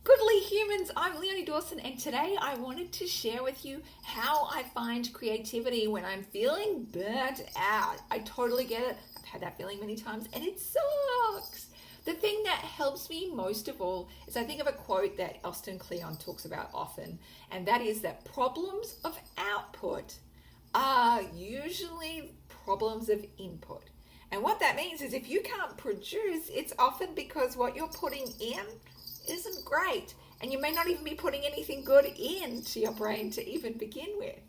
Goodly humans, I'm Leonie Dawson, and today I wanted to share with you how I find creativity when I'm feeling burnt out. I totally get it. I've had that feeling many times, and it sucks. The thing that helps me most of all is I think of a quote that Austin Kleon talks about often, and that is that problems of output are usually problems of input. And what that means is if you can't produce, it's often because what you're putting in isn't great, and you may not even be putting anything good into your brain to even begin with.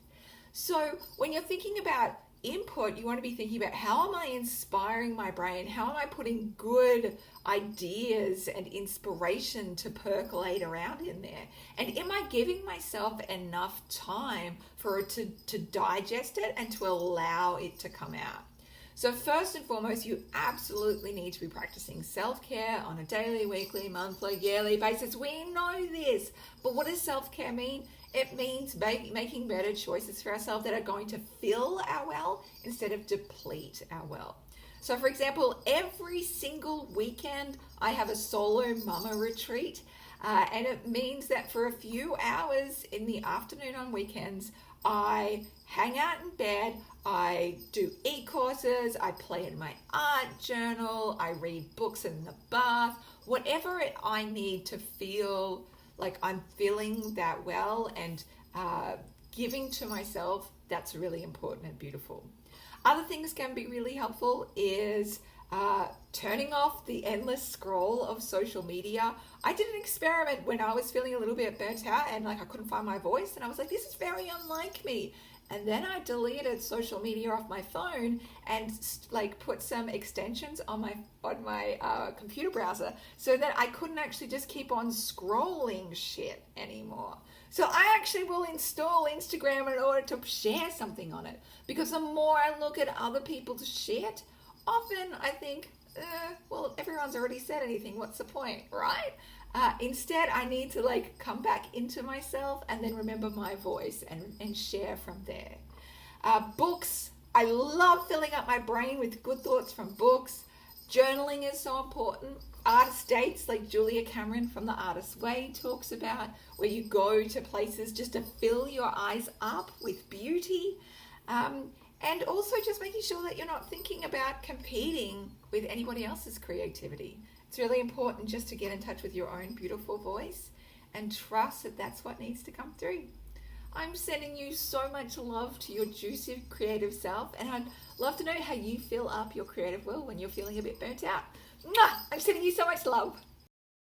So when you're thinking about input, you want to be thinking about how am I inspiring my brain? How am I putting good ideas and inspiration to percolate around in there? And am I giving myself enough time for it to digest it and to allow it to come out? So first and foremost, you absolutely need to be practicing self-care on a daily, weekly, monthly, yearly basis. We know this, but what does self-care mean? It means making better choices for ourselves that are going to fill our well instead of deplete our well. So for example, every single weekend, I have a solo mama retreat, and it means that for a few hours in the afternoon on weekends, I hang out in bed, I do e-courses, I play in my art journal, I read books in the bath, whatever I need to feel like I'm feeling that well and giving to myself, that's really important and beautiful. Other things can be really helpful is turning off the endless scroll of social media. I did an experiment when I was feeling a little bit burnt out and like I couldn't find my voice, and I was like, this is very unlike me. And then I deleted social media off my phone and like put some extensions on my computer browser so that I couldn't actually just keep on scrolling shit anymore. So I actually will install Instagram in order to share something on it, because the more I look at other people's shit, often I think, well, everyone's already said anything. What's the point, right? Instead, I need to like come back into myself and then remember my voice and share from there. Books. I love filling up my brain with good thoughts from books. Journaling is so important. Artist dates, like Julia Cameron from The Artist's Way talks about, where you go to places just to fill your eyes up with beauty. And also just making sure that you're not thinking about competing with anybody else's creativity. It's really important just to get in touch with your own beautiful voice and trust that that's what needs to come through. I'm sending you so much love to your juicy creative self, and I'd love to know how you fill up your creative well when you're feeling a bit burnt out. Mwah! I'm sending you so much love.